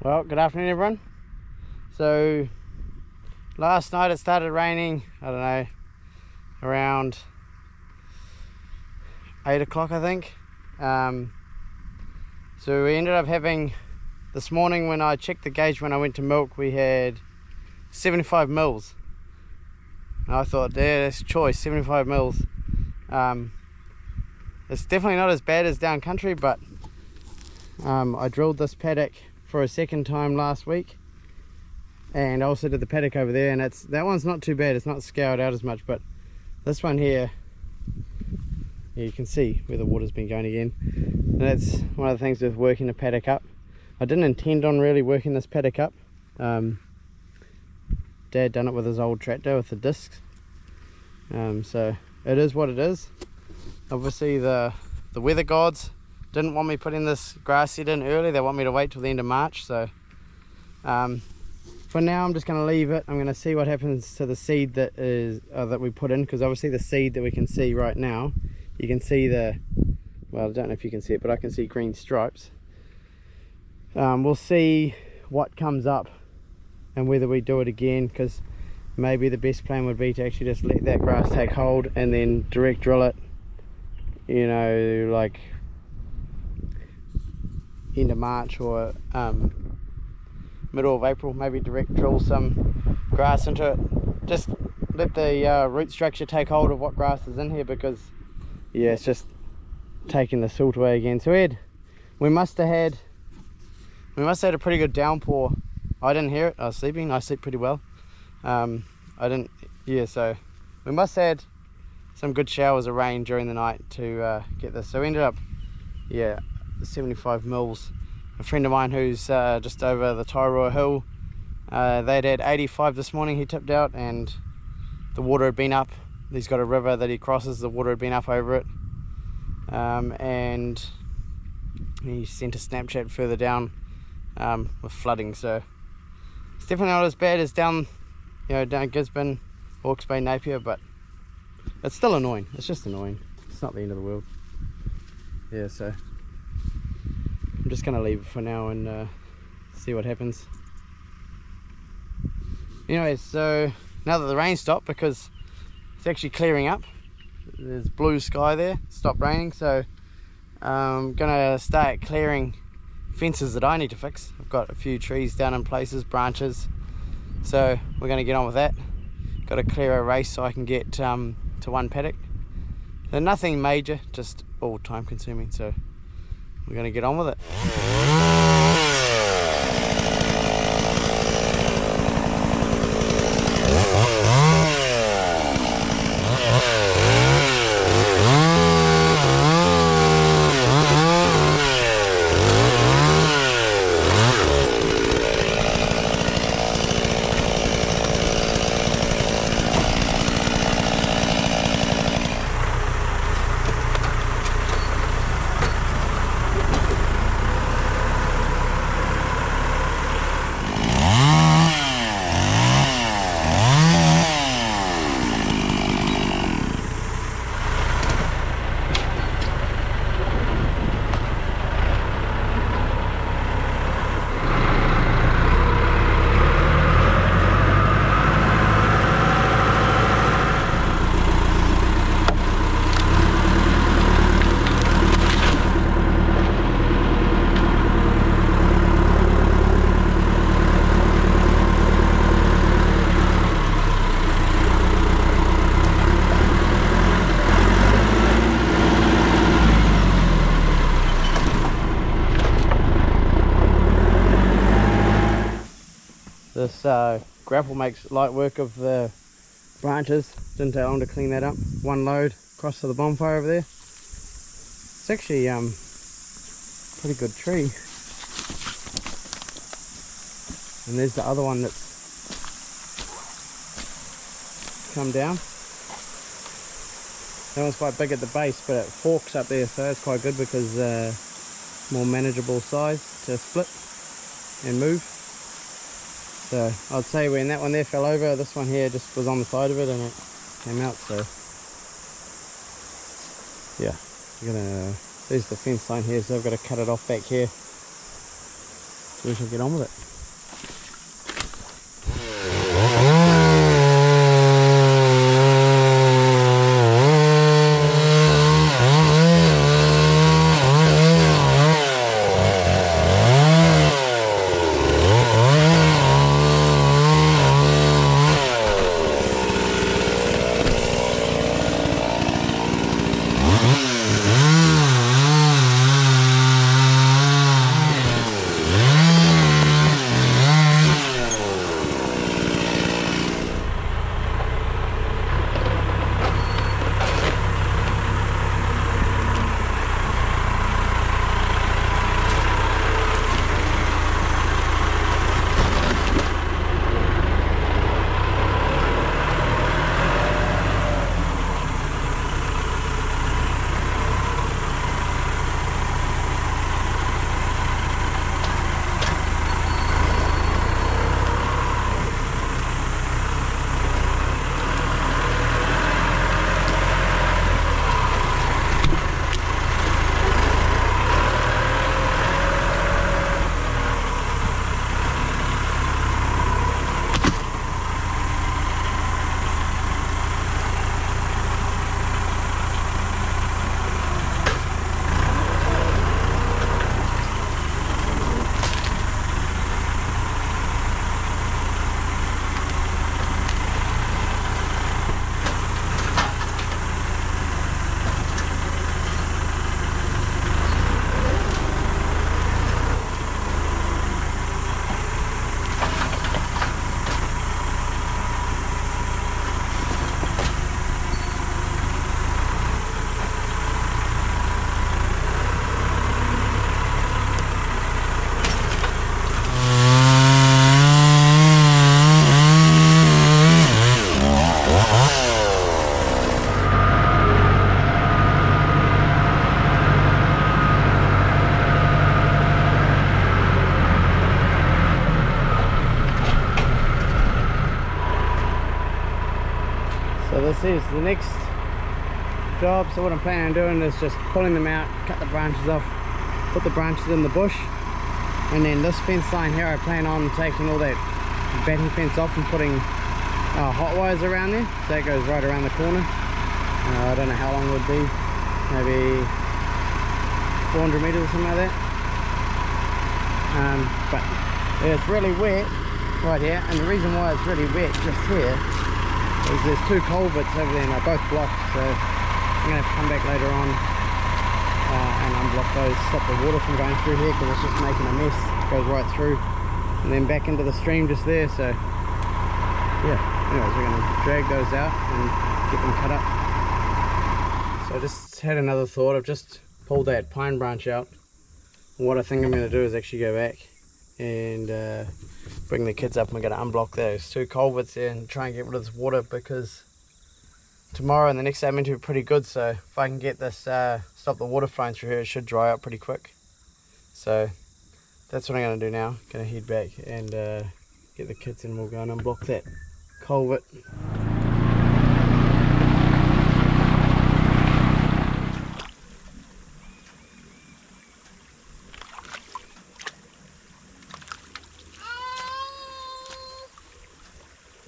Well, good afternoon everyone. So last night it started raining, I don't know, around 8 o'clock I think. So we ended up having, this morning when I checked the gauge when I went to milk, we had 75 mils. And I thought, yeah, that's choice, 75 mils. It's definitely not as bad as down country, but I drilled this paddock for a second time last week, and I also did the paddock over there, and that one's not too bad. It's not scoured out as much, but this one here, yeah, you can see where the water's been going again. And that's one of the things with working the paddock up. I didn't intend on really working this paddock up. Dad done it with his old tractor with the discs, so it is what it is. Obviously the weather gods didn't want me putting this grass seed in early. They want me to wait till the end of March. So for now I'm just going to leave it. I'm going to see what happens to the seed that we put in, because obviously the seed that we can see right now, you can see well, I don't know if you can see it, but I can see green stripes. We'll see what comes up and whether we do it again, because maybe the best plan would be to actually just let that grass take hold and then direct drill it, you know, like end of March or middle of April. Maybe direct drill some grass into it, just let the root structure take hold of what grass is in here, because yeah, it's just taking the silt away again. So we must have had a pretty good downpour. I didn't hear it, I was sleeping. I sleep pretty well. So we must have had some good showers of rain during the night to get this. So we ended up, yeah, 75 mils. A friend of mine who's just over the Tairoa Hill, they'd had 85 this morning. He tipped out, and the water had been up. He's got a river that he crosses, the water had been up over it, and he sent a Snapchat further down with flooding. So it's definitely not as bad as down Gisborne, Hawke's Bay, Napier, but it's still annoying. It's just annoying. It's not the end of the world. Yeah, so I'm just going to leave it for now and see what happens. Anyway, so now that the rain stopped, because it's actually clearing up, there's blue sky there, stopped raining, so I'm going to start clearing fences that I need to fix. I've got a few trees down in places, branches, so we're going to get on with that. Got to clear a race so I can get to one paddock. So nothing major, just all time consuming, so we're going to get on with it. This grapple makes light work of the branches. Didn't take long to clean that up. One load across to the bonfire over there. It's actually pretty good tree. And there's the other one that's come down. That one's quite big at the base, but it forks up there, so that's quite good because more manageable size to split and move. So I'd say when that one there fell over, this one here just was on the side of it and it came out. So yeah, there's the fence line here, so I've got to cut it off back here So we shall get on with it. So this is the next job. So what I'm planning on doing is just pulling them out, cut the branches off, put the branches in the bush, and then this fence line here I plan on taking all that batting fence off and putting hot wires around there, so that goes right around the corner. I don't know how long it would be, maybe 400 meters or something like that. But it's really wet right here, and the reason why it's really wet just here is there's two culverts over there and they're both blocked, so I'm going to have to come back later on and unblock those, stop the water from going through here because it's just making a mess. It goes right through and then back into the stream just there. So yeah, anyways, we're going to drag those out and get them cut up. So I just had another thought. I've just pulled that pine branch out. What I think I'm going to do is actually go back and bring the kids up, and we're going to unblock those two culverts there and try and get rid of this water, because tomorrow and the next day I'm meant to be pretty good. So if I can get this stop the water flowing through here, it should dry up pretty quick. So that's what I'm going to do now. Going to head back and get the kids and we'll go and unblock that culvert.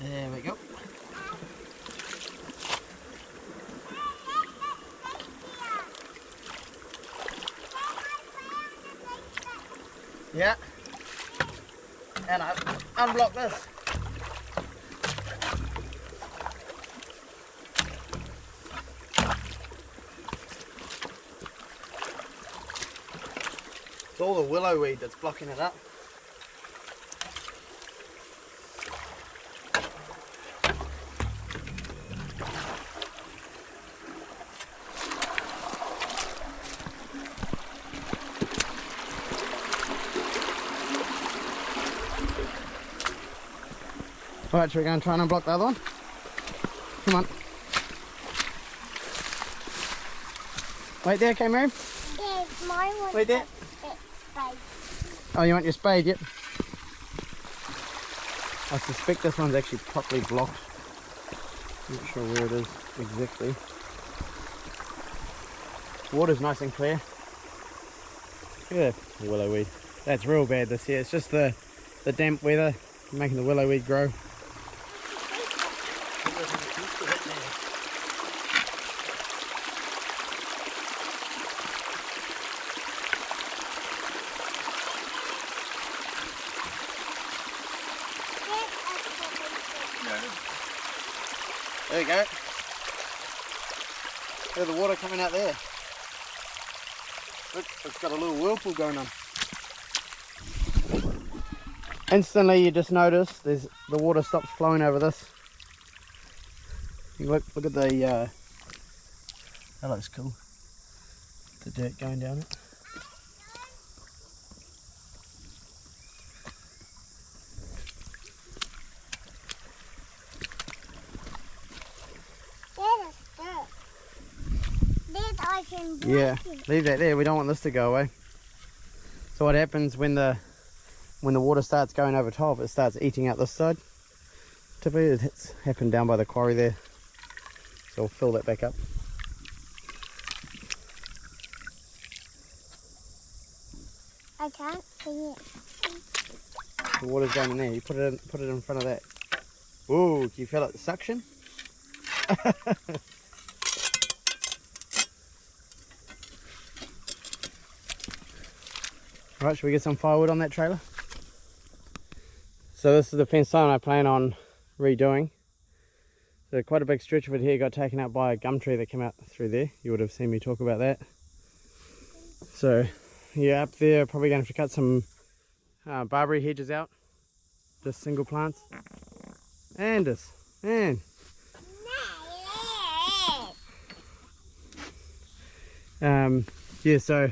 There we go. Yeah. And I unblock this. It's all the willow weed that's blocking it up. Alright, should we go and try and unblock the other one? Come on. Wait there, okay, Mary? Yeah, it's my one. Wait there. Oh, you want your spade? Yep. I suspect this one's actually properly blocked. I'm not sure where it is exactly. Water's nice and clear. Look at that willow weed. That's real bad this year. It's just the damp weather making the willow weed grow. There you go. There's the water coming out there. Look, it's got a little whirlpool going on. Instantly you just notice the water stops flowing over this. You look at the that looks cool. The dirt going down it. Yeah, leave that there. We don't want this to go away. So what happens when the water starts going over top, it starts eating out this side. Typically it's happened down by the quarry there. So we'll fill that back up. I can't see it. The water's going in there. You put it in front of that. Ooh, can you feel it? The suction? Right, should we get some firewood on that trailer? So this is the fence line I plan on redoing. So quite a big stretch of it here got taken out by a gum tree that came out through there. You would have seen me talk about that. So yeah, up there probably going to have to cut some barberry hedges out. Just single plants. And this. And yeah, so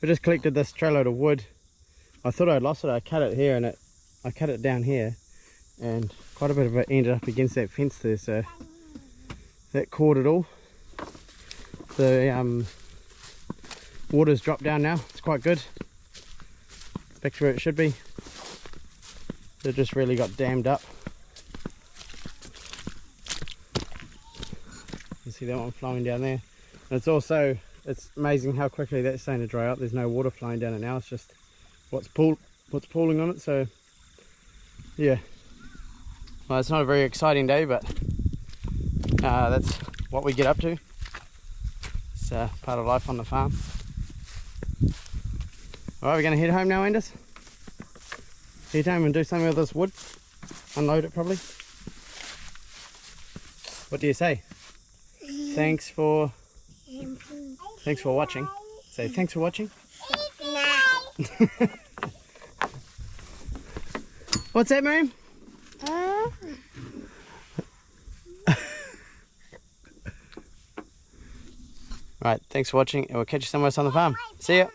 I just collected this trailer of wood. I thought I'd lost it. I cut it here and I cut it down here, and quite a bit of it ended up against that fence there, so that caught it all. The water's dropped down now. It's quite good. It's back to where it should be. It just really got dammed up. You see that one flowing down there. And it's amazing how quickly that's starting to dry up. There's no water flowing down it now. It's just what's pooling on it. So yeah, well, it's not a very exciting day, but that's what we get up to. It's part of life on the farm. Alright, we're going to head home now, Anders. Head home and do something with this wood. Unload it probably. What do you say? Thanks for watching. Say thanks for watching. What's that, Miriam? Right, thanks for watching, and we'll catch you somewhere else on the farm. See ya.